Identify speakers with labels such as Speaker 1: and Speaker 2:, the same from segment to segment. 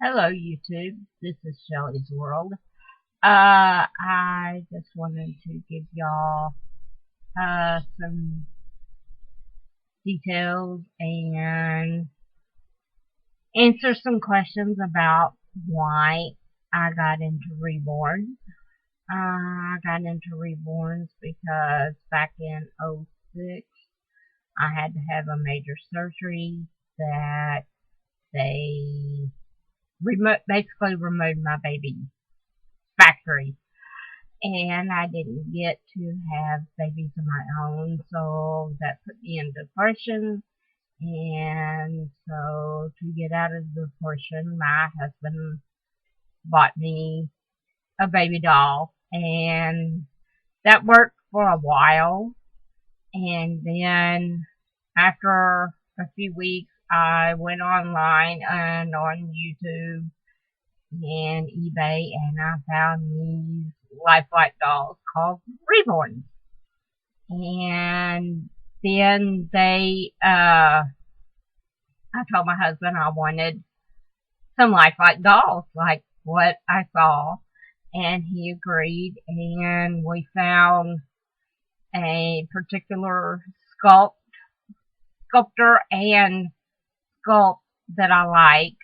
Speaker 1: Hello, YouTube. This is Shelly's World. I just wanted to give y'all some details and answer some questions about why I got into Reborn. I got into Reborns because back in '06 I had to have a major surgery that they basically removed my baby factory, and I didn't get to have babies of my own, so that put me in depression. And so to get out of the depression, my husband bought me a baby doll, and that worked for a while. And then after a few weeks, I went online and on YouTube and eBay, and I found these lifelike dolls called Reborns. And then I told my husband I wanted some lifelike dolls, like what I saw, and he agreed. And we found a particular sculptor and sculpt that I like,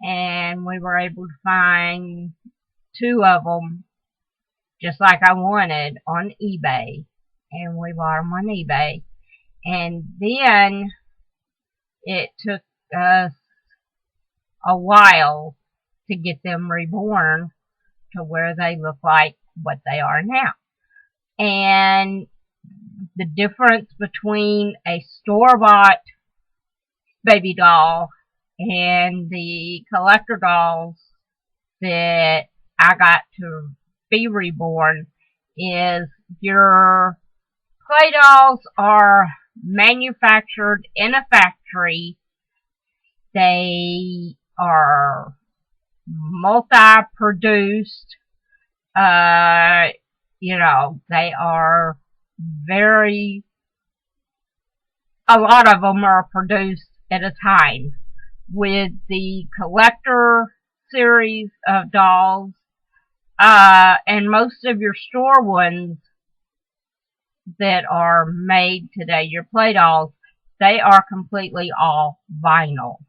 Speaker 1: and we were able to find two of them just like I wanted on eBay, and we bought them on eBay. And then it took us a while to get them reborn to where they look like what they are now. And the difference between a store-bought baby doll and the collector dolls that I got to be reborn is your play dolls are manufactured in a factory. They are multi-produced. Uh, they are very, a lot of them are produced at a time. With the collector series of dolls, and most of your store ones that are made today, your play dolls, they are completely all vinyl.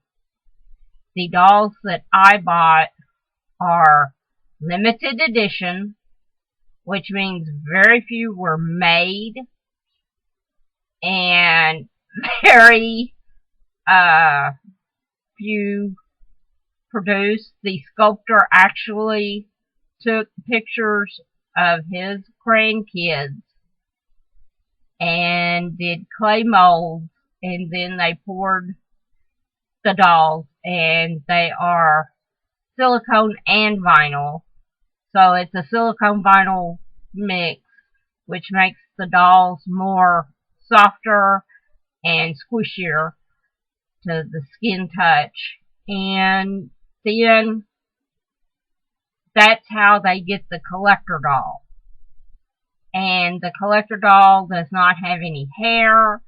Speaker 1: The dolls that I bought are limited edition, which means very few were made and very few produced. The sculptor actually took pictures of his grandkids and did clay molds, and then they poured the dolls, and they are silicone and vinyl. So it's a silicone vinyl mix, which makes the dolls more softer and squishier to the skin touch. And then that's how they get the collector doll. And the collector doll does not have any hair.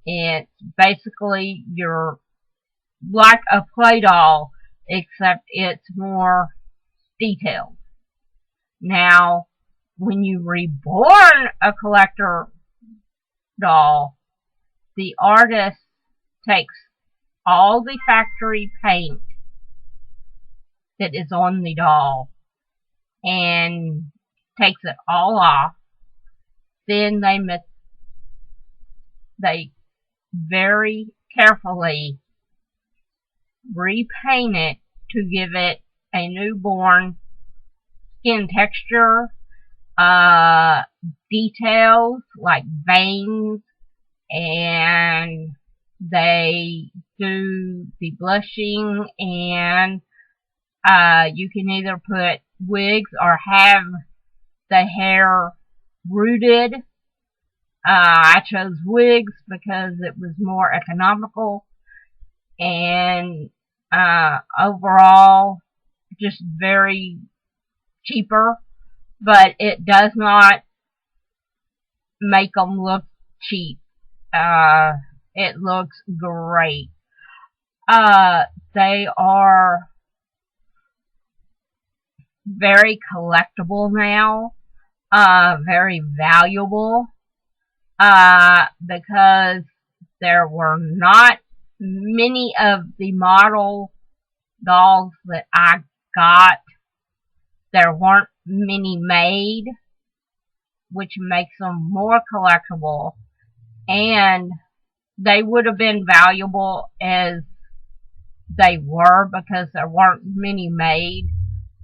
Speaker 1: It's basically like a play doll, except it's more detailed. Now, when you reborn a collector doll, the artist takes all the factory paint that is on the doll and takes it all off. Then they very carefully repaint it to give it a newborn skin texture, details like veins, and they do the blushing, and you can either put wigs or have the hair rooted. I chose wigs because it was more economical, and overall just very cheaper, but it does not make them look cheap. It looks great. They are very collectible now, very valuable, because there were not many of the model dolls that I got. There weren't many made, which makes them more collectible, and they would have been valuable as they were because there weren't many made.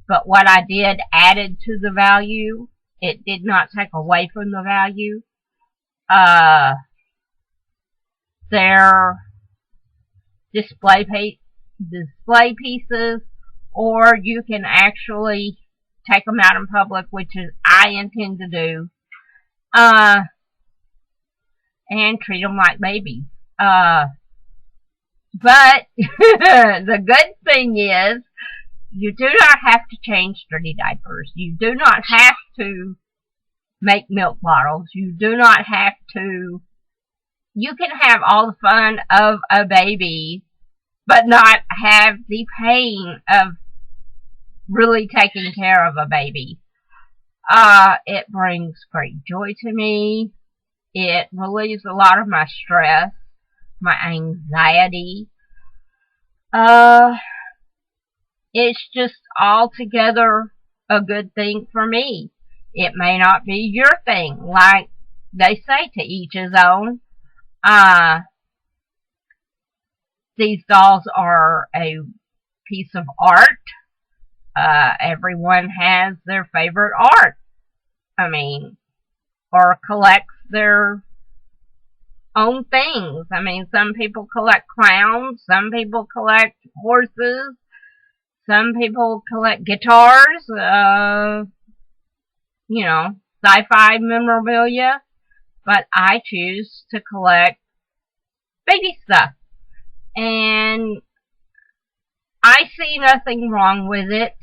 Speaker 1: But what I did added to the value. It did not take away from the value. Their display pieces, or you can actually take them out in public, which is I intend to do, and treat them like babies. But the good thing is, you do not have to change dirty diapers. You do not have to make milk bottles. You do not have to. You can have all the fun of a baby, but not have the pain of really taking care of a baby. It brings great joy to me. It relieves a lot of my stress, my anxiety. It's just altogether a good thing for me. It may not be your thing, like they say, to each his own. These dolls are a piece of art. Everyone has their favorite art. Or collects their own things. Some people collect clowns, some people collect horses, some people collect guitars, sci-fi memorabilia, but I choose to collect baby stuff. And I see nothing wrong with it.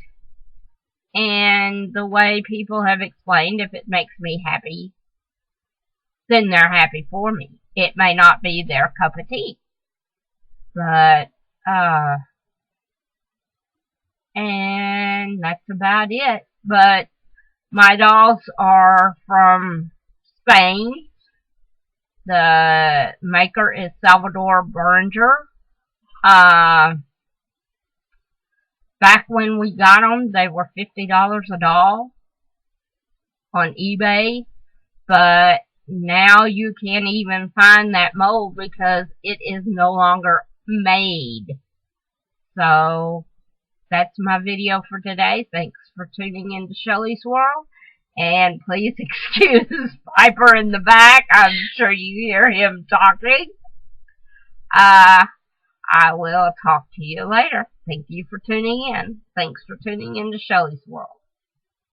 Speaker 1: And the way people have explained, if it makes me happy, then they're happy for me. It may not be their cup of tea. But, and that's about it. But my dolls are from Spain. The maker is Salvador Berenger. Back when we got them, they were $50 a doll on eBay. But now you can't even find that mold because it is no longer made. So that's my video for today. Thanks for tuning into Shelly's World. And please excuse Piper in the back. I'm sure you hear him talking. I will talk to you later. Thank you for tuning in. Thanks for tuning into Shelly's World.